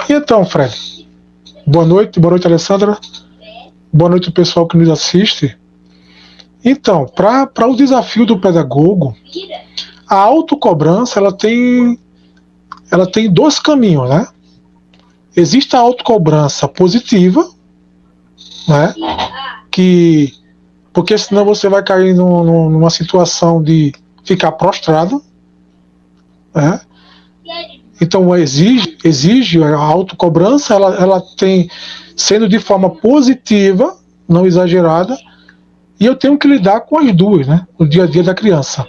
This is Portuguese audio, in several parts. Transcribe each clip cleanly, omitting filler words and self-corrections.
E então, Fred, boa noite, Alessandra, boa noite ao pessoal que nos assiste. Então, para o desafio do pedagogo, a autocobrança ela tem dois caminhos, né? Existe a autocobrança positiva, né? Porque senão você vai cair numa situação de ficar prostrado, né? Então exige a autocobrança, ela tem sendo de forma positiva, não exagerada, e eu tenho que lidar com as duas, né? No dia a dia da criança.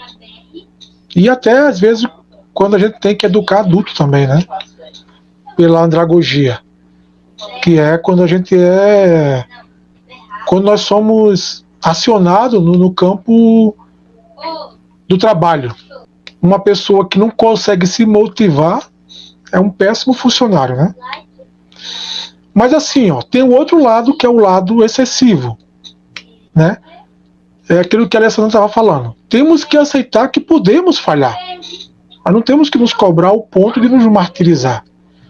E até às vezes quando a gente tem que educar adulto também, né? Pela andragogia, que é quando quando nós somos acionados no campo do trabalho. Uma pessoa que não consegue se motivar é um péssimo funcionário, né? Mas assim, ó, tem o outro lado que é o lado excessivo, né? É aquilo que a Alessandra estava falando. Temos que aceitar que podemos falhar. Mas não temos que nos cobrar ao ponto de nos martirizar.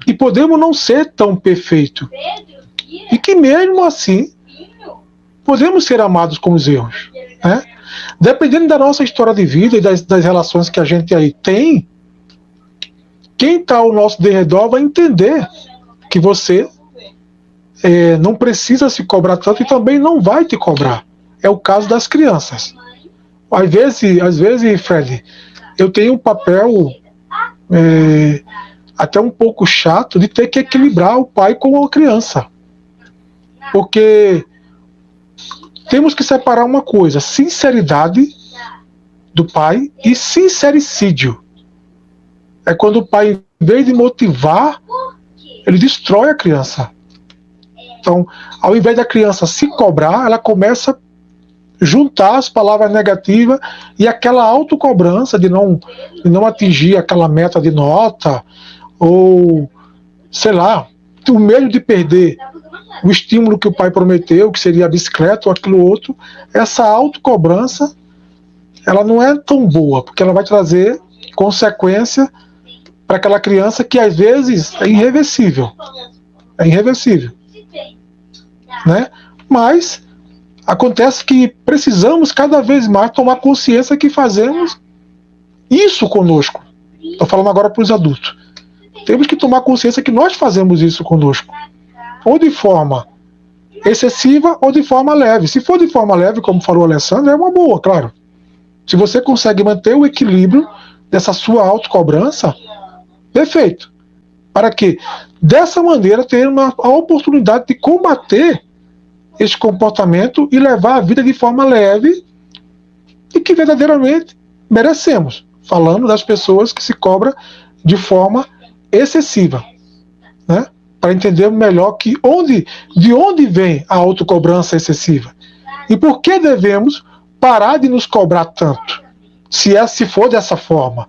E podemos não ser tão perfeito. E que mesmo assim podemos ser amados com os erros, né? Dependendo da nossa história de vida e das relações que a gente aí tem, quem está ao nosso derredor vai entender que você não precisa se cobrar tanto e também não vai te cobrar. É o caso das crianças. Às vezes, Fred, eu tenho um papel até um pouco chato de ter que equilibrar o pai com a criança. Porque temos que separar uma coisa: sinceridade do pai e sincericídio. É quando o pai, em vez de motivar, ele destrói a criança. Então, ao invés da criança se cobrar, ela começa a juntar as palavras negativas e aquela autocobrança de não atingir aquela meta de nota, ou, sei lá, o medo de perder o estímulo que o pai prometeu, que seria a bicicleta ou aquilo outro. Essa autocobrança, ela não é tão boa, porque ela vai trazer consequência para aquela criança que às vezes é irreversível. É irreversível, né? Mas acontece que precisamos cada vez mais tomar consciência que fazemos isso conosco. Estou falando agora para os adultos. Temos que tomar consciência que nós fazemos isso conosco. Ou de forma excessiva ou de forma leve. Se for de forma leve, como falou o Alessandro, é uma boa, claro. Se você consegue manter o equilíbrio dessa sua autocobrança, perfeito. Para que, dessa maneira, tenha a oportunidade de combater esse comportamento e levar a vida de forma leve e que verdadeiramente merecemos. Falando das pessoas que se cobram de forma excessiva, né? Para entender melhor de onde vem a autocobrança excessiva e por que devemos parar de nos cobrar tanto. Se for dessa forma,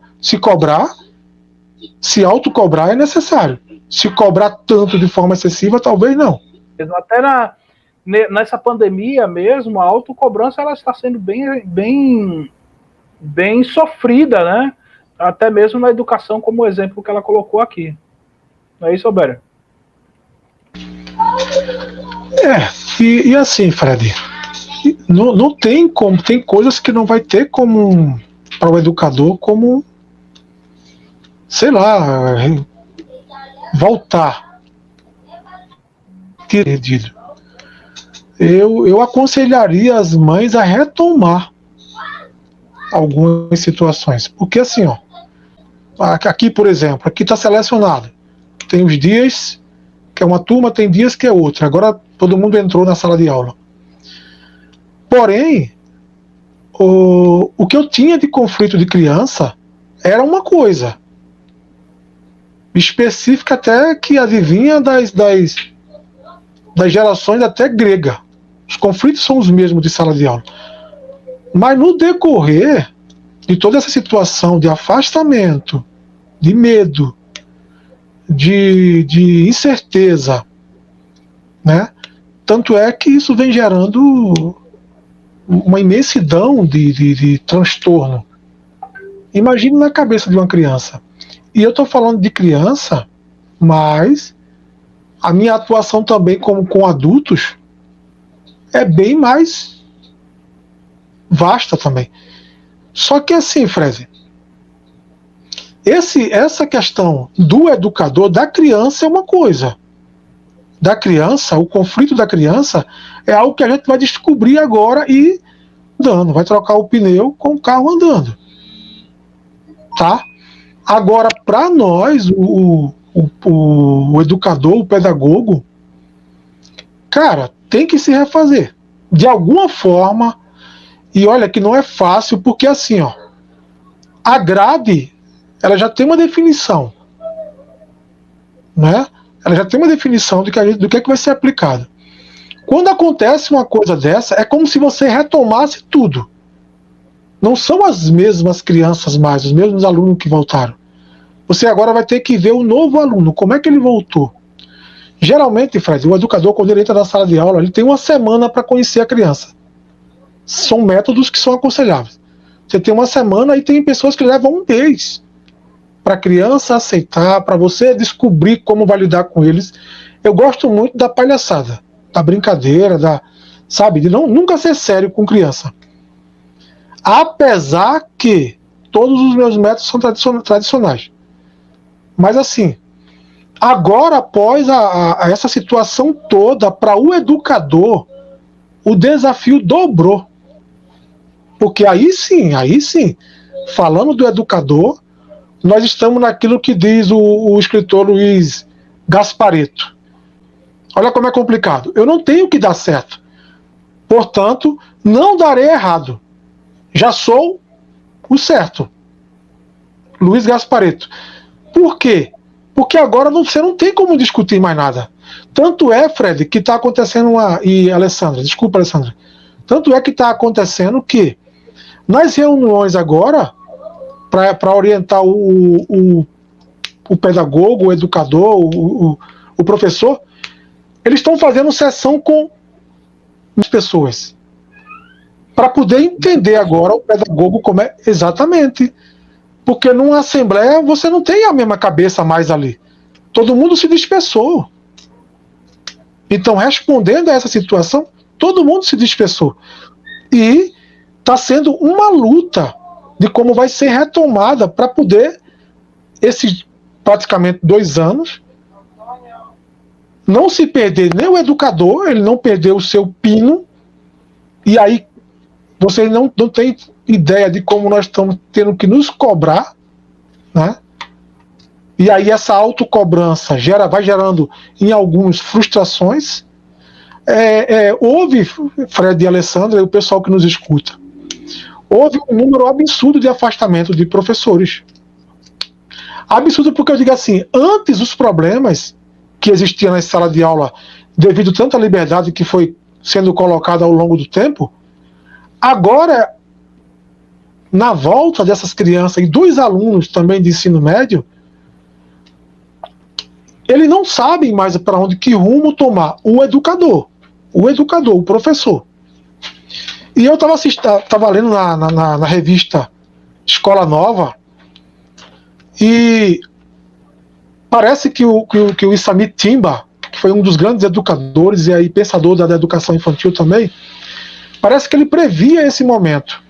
se autocobrar é necessário. Se cobrar tanto de forma excessiva, talvez não. Até nessa pandemia mesmo, a autocobrança ela está sendo bem sofrida, né? Até mesmo na educação, como o exemplo que ela colocou aqui. Não é isso, Alberto? E assim, Fred, não tem como, tem coisas que não vai ter como para o educador, como, sei lá, voltar perdido. Eu aconselharia as mães a retomar algumas situações, porque assim, ó, aqui, por exemplo, aqui está selecionado, tem os dias que é uma turma, tem dias que é outra. Agora todo mundo entrou na sala de aula. Porém, o que eu tinha de conflito de criança era uma coisa específica, até que adivinha das gerações até grega. Os conflitos são os mesmos de sala de aula. Mas no decorrer de toda essa situação de afastamento, de medo, de incerteza, né? Tanto é que isso vem gerando uma imensidão de transtorno. Imagine na cabeça de uma criança. E eu estou falando de criança mas a minha atuação também como com adultos é bem mais vasta também. Só que assim, Fred, essa questão do educador, da criança é uma coisa. Da criança, o conflito da criança é algo que a gente vai descobrir agora e andando, vai trocar o pneu com o carro andando. Tá? Agora, para nós, o educador, o pedagogo, cara, tem que se refazer. De alguma forma, e olha que não é fácil, porque assim, ó, a grade, ela já tem uma definição, né? Ela já tem uma definição do que vai ser aplicado. Quando acontece uma coisa dessa, é como se você retomasse tudo. Não são as mesmas crianças mais, os mesmos alunos que voltaram. Você agora vai ter que ver o novo aluno, como é que ele voltou. Geralmente, Fred, o educador, quando ele entra na sala de aula, ele tem uma semana para conhecer a criança. São métodos que são aconselháveis. Você tem uma semana e tem pessoas que levam um mês para a criança aceitar, para você descobrir como vai lidar com eles. Eu gosto muito da palhaçada, da brincadeira, sabe, de nunca ser sério com criança. Apesar que todos os meus métodos são tradicionais. Mas assim, agora após essa situação toda, para o educador, o desafio dobrou. Porque aí sim, falando do educador, nós estamos naquilo que diz o escritor Luiz Gasparetto. Olha como é complicado. Eu não tenho que dar certo. Portanto, não darei errado. Já sou o certo. Luiz Gasparetto. Por quê? Porque agora você não tem como discutir mais nada. Tanto é, Fred, que está acontecendo e Alessandra, desculpa, Alessandra. Tanto é que está acontecendo que nas reuniões agora, para orientar o pedagogo, o educador, o professor, eles estão fazendo sessão com as pessoas. Para poder entender agora o pedagogo como é exatamente. Porque numa assembleia você não tem a mesma cabeça mais ali. Todo mundo se dispersou. Então, respondendo a essa situação, todo mundo se dispersou. E está sendo uma luta de como vai ser retomada para poder, esses praticamente 2 anos, não se perder nem o educador, ele não perdeu o seu pino, e aí vocês não têm ideia de como nós estamos tendo que nos cobrar, né? E aí essa autocobrança vai gerando em alguns frustrações. Houve, Fred e Alessandra, e o pessoal que nos escuta, houve um número absurdo de afastamento de professores. Absurdo porque eu digo assim, antes os problemas que existiam na sala de aula, devido a tanta liberdade que foi sendo colocada ao longo do tempo, agora, na volta dessas crianças e dos alunos também de ensino médio, eles não sabem mais para onde, que rumo tomar. O educador, o professor. E eu estava lendo na revista Escola Nova, e parece que o Isamit Timba, que foi um dos grandes educadores e aí pensador da educação infantil também, parece que ele previa esse momento.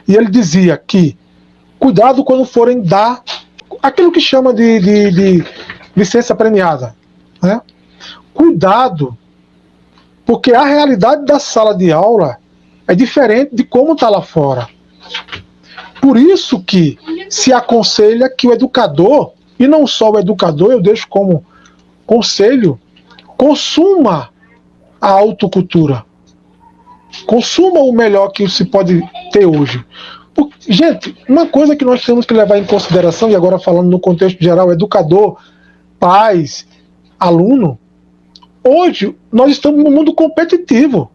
E ele dizia que cuidado quando forem dar aquilo que chama de licença premiada, né? Cuidado, porque a realidade da sala de aula é diferente de como está lá fora. Por isso que se aconselha que o educador, e não só o educador, eu deixo como conselho, consuma a autocultura. Consuma o melhor que se pode ter hoje. Porque, gente, uma coisa que nós temos que levar em consideração, e agora falando no contexto geral, educador, pais, aluno, hoje nós estamos num mundo competitivo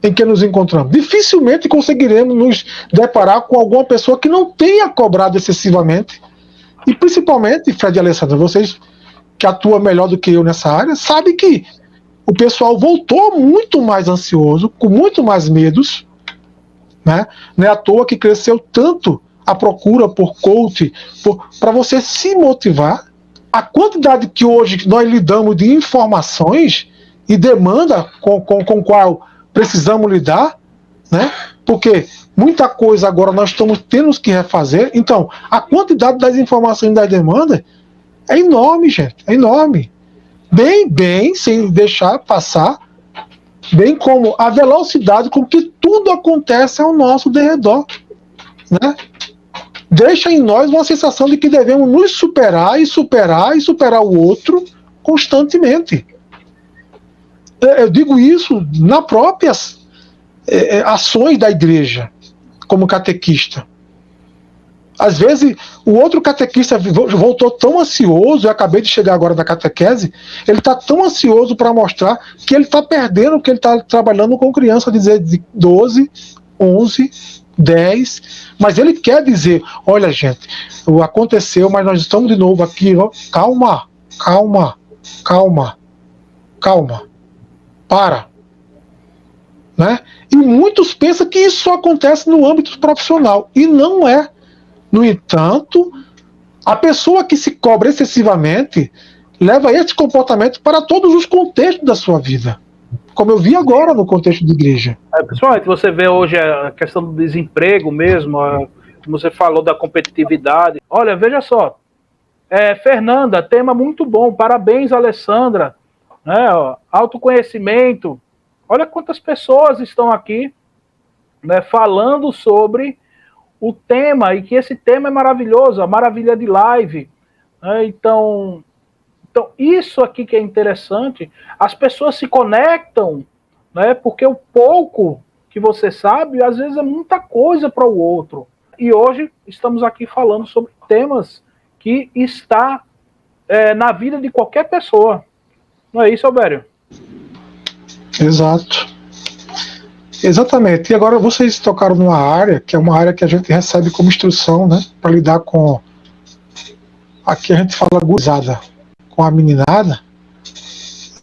em que nos encontramos. Dificilmente conseguiremos nos deparar com alguma pessoa que não tenha cobrado excessivamente. E principalmente, Fred e Alessandra, vocês que atuam melhor do que eu nessa área, sabem que o pessoal voltou muito mais ansioso, com muito mais medos, né? Não é à toa que cresceu tanto a procura por coach, para você se motivar. a quantidade que hoje nós lidamos de informações e demanda com qual precisamos lidar, né? Porque muita coisa agora nós temos que refazer. Então, a quantidade das informações e das demandas é enorme, gente, é enorme. Bem, sem deixar passar, bem como a velocidade com que tudo acontece ao nosso derredor, né? Deixa em nós uma sensação de que devemos nos superar o outro constantemente. Eu digo isso nas próprias ações da igreja, como catequista. Às vezes, o outro catequista voltou tão ansioso, eu acabei de chegar agora da catequese, ele está tão ansioso para mostrar que ele está perdendo, que ele está trabalhando com criança de 12, 11, 10, mas ele quer dizer, olha gente, aconteceu, mas nós estamos de novo aqui, ó, calma, para, né? E muitos pensam que isso só acontece no âmbito profissional, e não é. No entanto, a pessoa que se cobra excessivamente leva esse comportamento para todos os contextos da sua vida, como eu vi agora no contexto de igreja. Principalmente você vê hoje a questão do desemprego mesmo, como você falou da competitividade. Olha, veja só, Fernanda, tema muito bom, parabéns, Alessandra, né, autoconhecimento. Olha quantas pessoas estão aqui, né, falando sobre o tema, e que esse tema é maravilhoso, a maravilha de live, né? Então, isso aqui que é interessante, as pessoas se conectam, né, porque o pouco que você sabe, às vezes é muita coisa para o outro. E hoje estamos aqui falando sobre temas que está na vida de qualquer pessoa. Não é isso, Albério? Exato. Exatamente. E agora vocês tocaram numa área, que é uma área que a gente recebe como instrução, né, para lidar com, aqui a gente fala gurizada, com a meninada,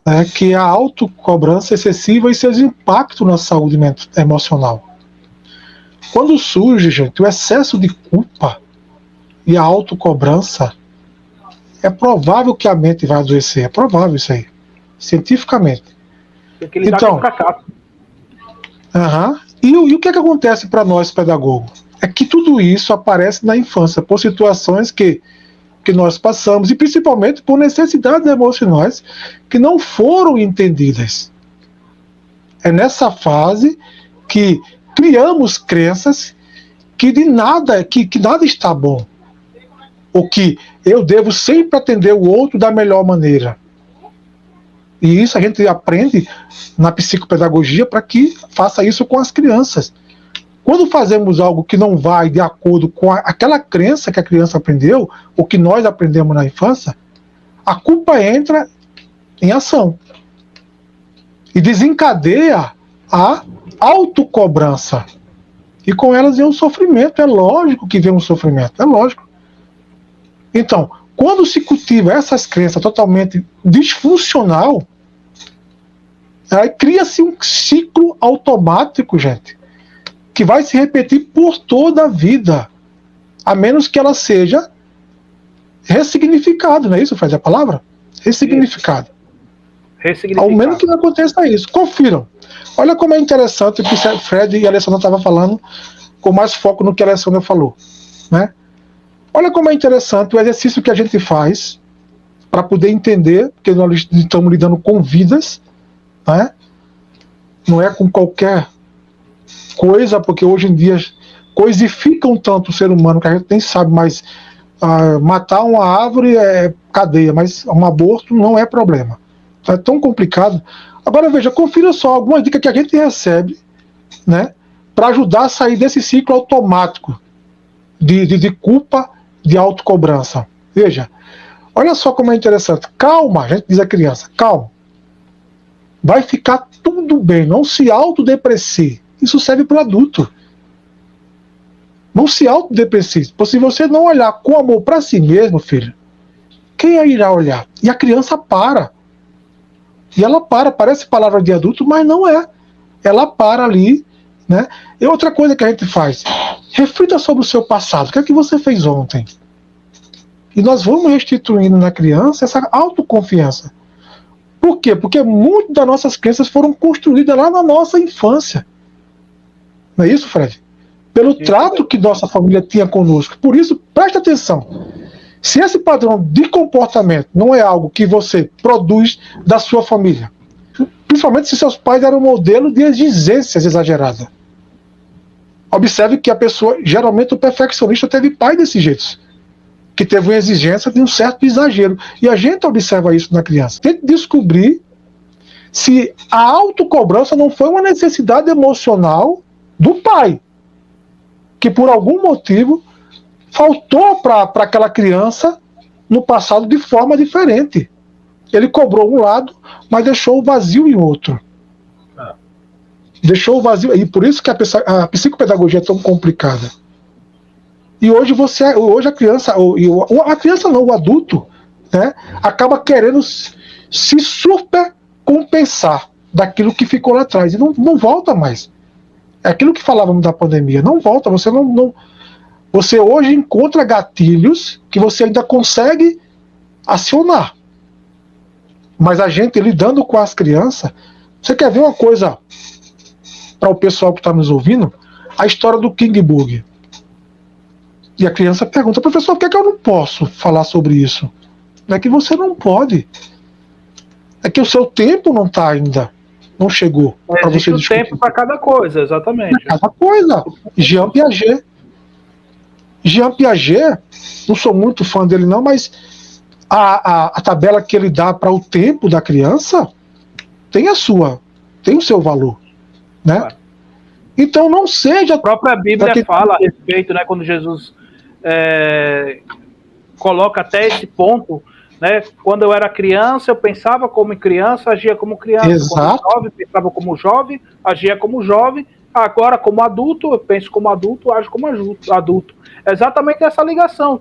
né, que é a autocobrança excessiva e seus impactos na saúde emocional. Quando surge, gente, o excesso de culpa e a autocobrança, é provável que a mente vai adoecer, é provável isso aí, cientificamente. Tem que lidar com o fracasso. E o que acontece para nós, pedagogos? É que tudo isso aparece na infância, por situações que nós passamos, e principalmente por necessidades emocionais que não foram entendidas. É nessa fase que criamos crenças que nada está bom, ou que eu devo sempre atender o outro da melhor maneira. E isso a gente aprende na psicopedagogia para que faça isso com as crianças. Quando fazemos algo que não vai de acordo com aquela crença que a criança aprendeu, ou que nós aprendemos na infância, a culpa entra em ação. E desencadeia a autocobrança. E com elas vem um sofrimento. É lógico que vem um sofrimento, é lógico. Então, quando se cultiva essas crenças totalmente disfuncional, aí cria-se um ciclo automático, gente, que vai se repetir por toda a vida, a menos que ela seja ressignificada, não é isso, Fred, a palavra? Ressignificada. Ao menos que não aconteça isso. Confiram. Olha como é interessante o que Fred e a Alessandra estavam falando, com mais foco no que a Alessandra falou, né? Olha como é interessante o exercício que a gente faz para poder entender, porque nós estamos lidando com vidas, né? Não é com qualquer coisa, porque hoje em dia coisificam tanto o ser humano que a gente nem sabe, mas matar uma árvore é cadeia, mas um aborto não é problema. Então é tão complicado. Agora veja, confira só algumas dicas que a gente recebe, né, para ajudar a sair desse ciclo automático de culpa, de autocobrança. Veja, olha só como é interessante. Calma, a gente diz à criança, calma. Vai ficar tudo bem, não se autodeprecie. Isso serve para o adulto. Não se autodeprecie. Se você não olhar com amor para si mesmo, filho, quem irá olhar? E a criança para. E ela parece palavra de adulto, mas não é. Ela para ali, né? E outra coisa que a gente faz, reflita sobre o seu passado. O que é que você fez ontem? E nós vamos restituindo na criança essa autoconfiança. Por quê? Porque muitas das nossas crenças foram construídas lá na nossa infância. Não é isso, Fred? Pelo trato que nossa família tinha conosco. Por isso, preste atenção. Se esse padrão de comportamento não é algo que você produz da sua família, principalmente se seus pais eram um modelo de exigências exageradas. Observe que a pessoa, geralmente o perfeccionista teve pai desse jeito, que teve uma exigência de um certo exagero. E a gente observa isso na criança. Tente descobrir se a autocobrança não foi uma necessidade emocional do pai, que por algum motivo faltou para aquela criança no passado de forma diferente. Ele cobrou um lado, mas deixou o vazio em outro. Deixou o vazio. E por isso que a psicopedagogia é tão complicada. E hoje hoje a criança, a criança não, o adulto, né, acaba querendo se super compensar daquilo que ficou lá atrás. E não volta mais. É aquilo que falávamos da pandemia. Não volta. Você hoje encontra gatilhos que você ainda consegue acionar. Mas a gente lidando com as crianças, você quer ver uma coisa para o pessoal que está nos ouvindo? A história do King Bug. E a criança pergunta, professor, por que eu não posso falar sobre isso? Não é que você não pode. É que o seu tempo não está ainda. Não chegou para você discutir. Tempo para cada coisa, exatamente. Para cada coisa. Jean Piaget. Jean Piaget, não sou muito fã dele não, mas a tabela que ele dá para o tempo da criança tem o seu valor, né? Claro. Então não seja... A própria Bíblia fala a respeito, né, quando Jesus coloca até esse ponto, né? Quando eu era criança, eu pensava como criança, agia como criança. Exato. Como jovem, pensava como jovem, agia como jovem. Agora, como adulto, eu penso como adulto, ajo como adulto. É exatamente essa ligação.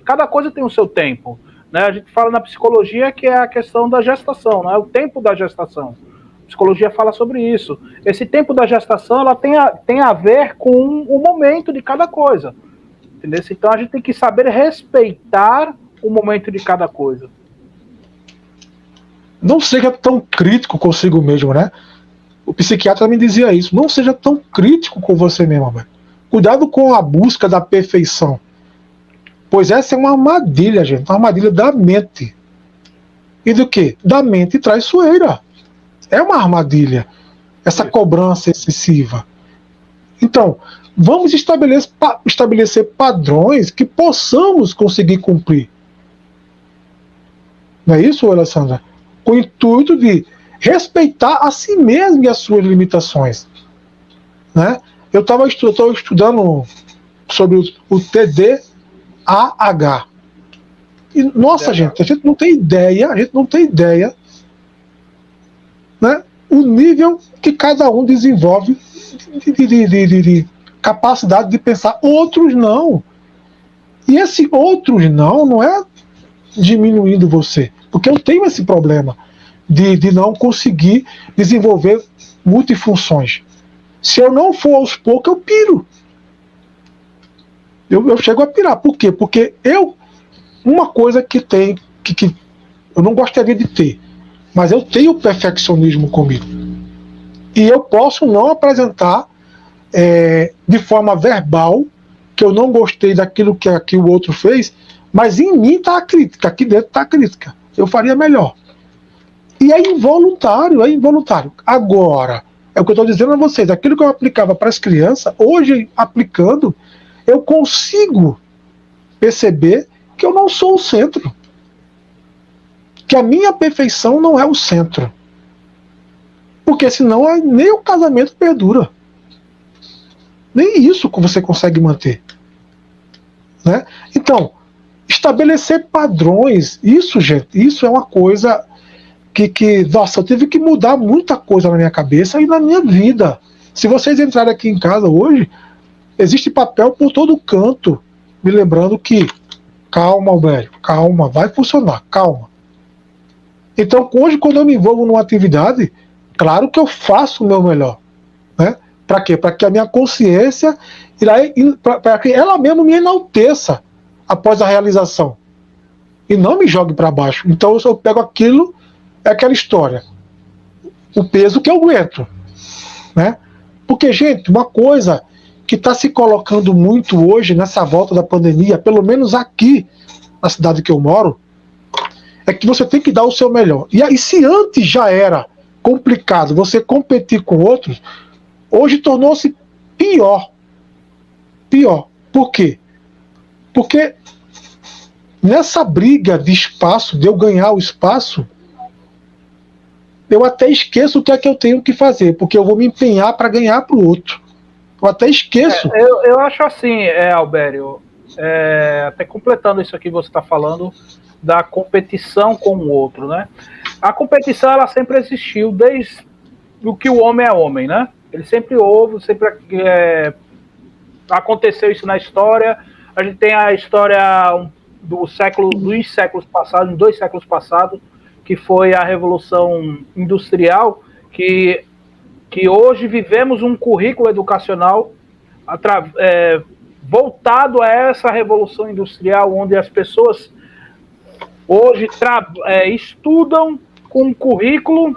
Cada coisa tem o seu tempo, né? A gente fala na psicologia que é a questão da gestação, né? O tempo da gestação. A psicologia fala sobre isso. Esse tempo da gestação, ela tem a ver com o momento de cada coisa. Entendeu? Então a gente tem que saber respeitar o momento de cada coisa. Não seja tão crítico consigo mesmo, né? O psiquiatra me dizia isso. Não seja tão crítico com você mesmo, velho. Cuidado com a busca da perfeição. Pois essa é uma armadilha, gente. Uma armadilha da mente. E do quê? Da mente traiçoeira. É uma armadilha. Essa cobrança excessiva. Então, vamos estabelecer padrões que possamos conseguir cumprir. Não é isso, Alessandra? Com o intuito de respeitar a si mesmo e as suas limitações, né? Eu estou estudando sobre o TDAH. E, nossa, gente, a gente não tem ideia, né? O nível que cada um desenvolve de capacidade de pensar. Outros não. E esse outros não é diminuindo você, porque eu tenho esse problema de não conseguir desenvolver multifunções. Se eu não for aos poucos, eu piro. Eu chego a pirar. Por quê? Porque uma coisa que eu não gostaria de ter, mas eu tenho perfeccionismo comigo. E eu posso não apresentar de forma verbal que eu não gostei daquilo que o outro fez, mas em mim está a crítica, aqui dentro está a crítica. Eu faria melhor. E é involuntário. Agora, é o que eu estou dizendo a vocês, aquilo que eu aplicava para as crianças, hoje, aplicando, eu consigo perceber que eu não sou o centro. Que a minha perfeição não é o centro. Porque senão nem o casamento perdura. Nem isso que você consegue manter. Né? Então, estabelecer padrões, isso, gente, isso é uma coisa nossa, eu tive que mudar muita coisa na minha cabeça e na minha vida. Se vocês entrarem aqui em casa hoje, existe papel por todo canto, me lembrando que calma, velho, calma, vai funcionar, calma. Então, hoje, quando eu me envolvo numa atividade, claro que eu faço o meu melhor, né? Para quê? Para que a minha consciência, para que ela mesma me enalteça após a realização. e não me jogue para baixo. Então eu pego aquilo, é aquela história, o peso que eu aguento, né? Porque, gente, uma coisa que está se colocando muito hoje nessa volta da pandemia, pelo menos aqui na cidade que eu moro, é que você tem que dar o seu melhor. E aí, se antes já era complicado você competir com outros, hoje tornou-se pior. Pior. Por quê? Porque nessa briga de espaço, de eu ganhar o espaço, eu até esqueço o que é que eu tenho que fazer, porque eu vou me empenhar para ganhar para o outro. Eu até esqueço. Eu acho assim, Albério, até completando isso aqui que você está falando, da competição com o outro, né? A competição, ela sempre existiu desde o que o homem é homem, né? Ele sempre houve, sempre aconteceu isso na história. A gente tem a história dos séculos passados, 2 séculos passados, que foi a Revolução Industrial, que hoje vivemos um currículo educacional voltado a essa Revolução Industrial, onde as pessoas hoje estudam com um currículo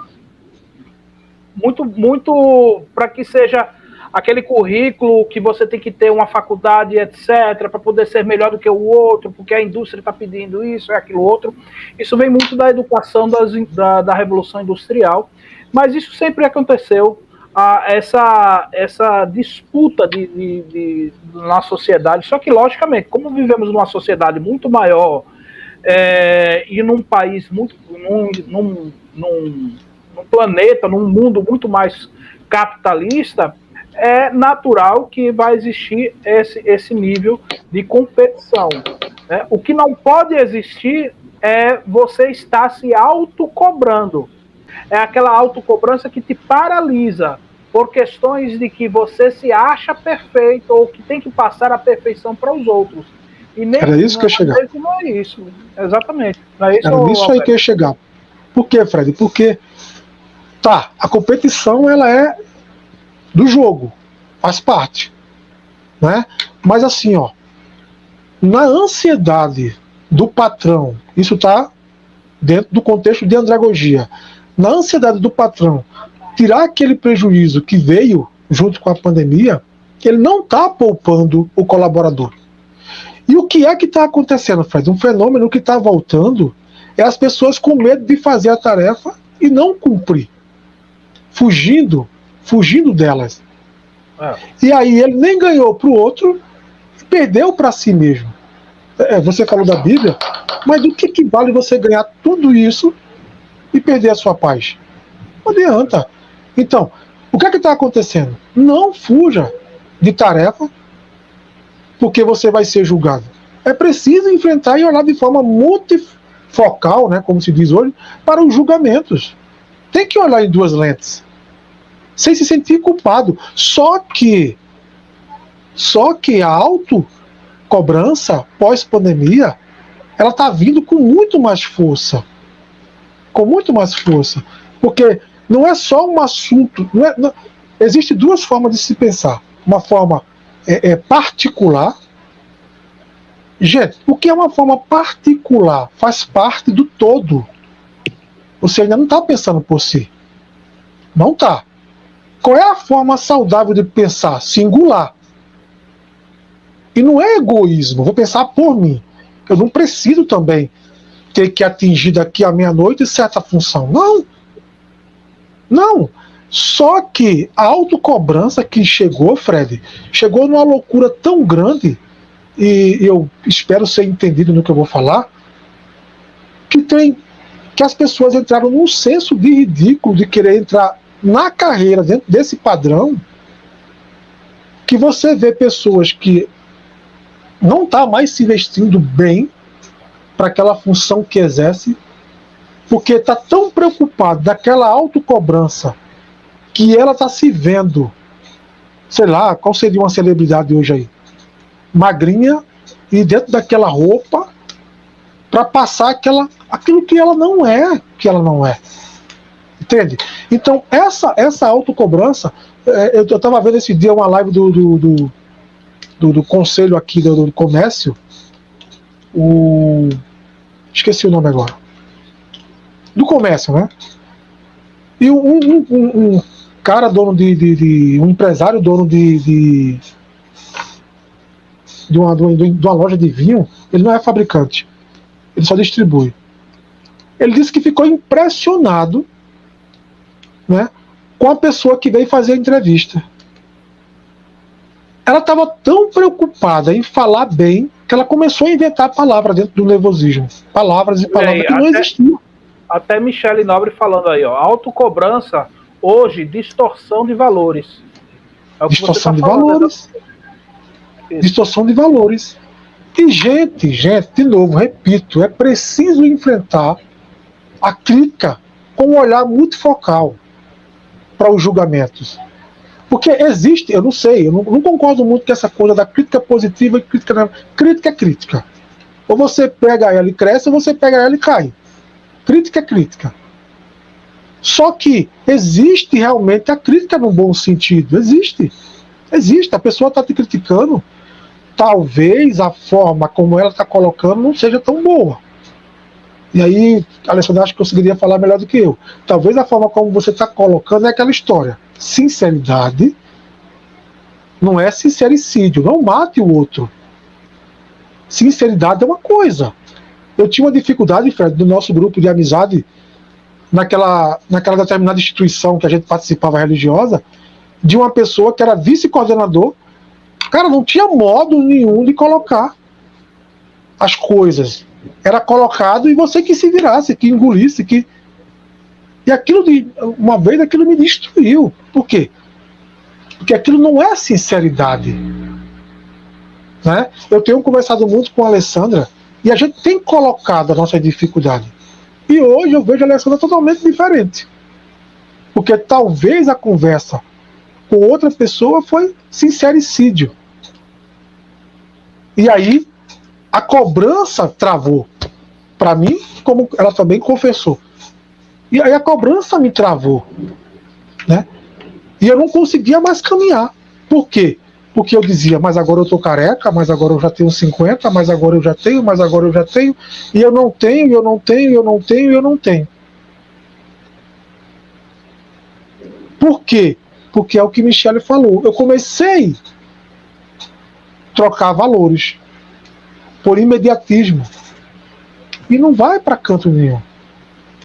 muito para que seja aquele currículo que você tem que ter uma faculdade, etc., para poder ser melhor do que o outro, porque a indústria está pedindo isso, aquilo outro. Isso vem muito da educação da Revolução Industrial, mas isso sempre aconteceu, essa disputa na sociedade. Só que, logicamente, como vivemos numa sociedade muito maior, e num país num planeta, num mundo muito mais capitalista, é natural que vai existir esse nível de competição, né? O que não pode existir é você estar se autocobrando. É aquela autocobrança que te paralisa por questões de que você se acha perfeito ou que tem que passar a perfeição para os outros. E nem, era isso que eu ia chegar. Não é isso. Exatamente. Não é isso, era isso aí que eu ia chegar. Por quê, Fred? Porque a competição, ela é do jogo, faz parte, né? Mas assim, na ansiedade do patrão, isso está dentro do contexto de andragogia, na ansiedade do patrão tirar aquele prejuízo que veio junto com a pandemia, ele não está poupando o colaborador. E o que é que está acontecendo, Fred? Um fenômeno que está voltando é as pessoas com medo de fazer a tarefa e não cumprir, fugindo delas. E aí ele nem ganhou para o outro e perdeu para si mesmo. Você falou da Bíblia, mas do que vale você ganhar tudo isso e perder a sua paz? Não adianta. Então, o que está acontecendo? Não fuja de tarefa, porque você vai ser julgado. É preciso enfrentar e olhar de forma multifocal, né, como se diz hoje, para os julgamentos. Tem que olhar em 2 lentes, sem se sentir culpado. Só que a autocobrança pós-pandemia, ela está vindo com muito mais força. Com muito mais força. Porque não é só um assunto. Existem 2 formas de se pensar. Uma forma particular. Gente, o que é uma forma particular? Faz parte do todo. Você ainda não está pensando por si. Não está. Qual é a forma saudável de pensar? Singular. E não é egoísmo, vou pensar por mim. Eu não preciso também ter que atingir daqui à meia-noite certa função. Não. Não. Só que a autocobrança que chegou, Fred, chegou numa loucura tão grande, e eu espero ser entendido no que eu vou falar, que as pessoas entraram num senso de ridículo de querer entrar na carreira dentro desse padrão, que você vê pessoas que não está mais se vestindo bem para aquela função que exerce, porque está tão preocupado daquela autocobrança que ela está se vendo, sei lá, qual seria uma celebridade hoje aí? Magrinha e dentro daquela roupa para passar aquilo que ela não é, Entende? Então, essa autocobrança, eu estava vendo esse dia uma live do conselho aqui do comércio, esqueci o nome agora, do comércio, né? E um cara dono um empresário dono de uma loja de vinho, ele não é fabricante, ele só distribui. Ele disse que ficou impressionado, né, com a pessoa que veio fazer a entrevista. Ela estava tão preocupada em falar bem que ela começou a inventar palavras dentro do nervosismo. Palavras e palavras que não existiam. Até Michele Nobre falando aí, ó, autocobrança, hoje, distorção de valores. É o que Distorção você de tá falando, valores. Distorção de valores. E, gente, de novo, repito, é preciso enfrentar a crítica com um olhar multifocal para os julgamentos. Porque existe, eu não sei, eu não concordo muito com essa coisa da crítica positiva e crítica negativa. Crítica é crítica. Ou você pega ela e cresce, ou você pega ela e cai. Crítica é crítica. Só que existe realmente a crítica no bom sentido. Existe. Existe. A pessoa está te criticando. Talvez a forma como ela está colocando não seja tão boa. E aí, Alessandra, acho que conseguiria falar melhor do que eu. Talvez a forma como você está colocando é aquela história. Sinceridade não é sincericídio. Não mate o outro. Sinceridade é uma coisa. Eu tinha uma dificuldade, Fred, do nosso grupo de amizade, naquela determinada instituição que a gente participava religiosa, de uma pessoa que era vice-coordenador. Cara, não tinha modo nenhum de colocar as coisas. Era colocado e você que se virasse, que engolisse, que... E aquilo, uma vez, aquilo me destruiu. Por quê? Porque aquilo não é sinceridade. Né? Eu tenho conversado muito com a Alessandra e a gente tem colocado a nossa dificuldade. E hoje eu vejo a Alessandra totalmente diferente. Porque talvez a conversa com outra pessoa foi sincericídio. E aí a cobrança travou. Para mim, como ela também confessou. E aí a cobrança me travou. Né? E eu não conseguia mais caminhar. Por quê? Porque eu dizia, mas agora eu tô careca, mas agora eu já tenho 50, mas agora eu já tenho, mas agora eu já tenho, e eu não tenho, eu não tenho, eu não tenho, eu não tenho. Por quê? Porque é o que Michele falou. Eu comecei a trocar valores por imediatismo. E não vai para canto nenhum.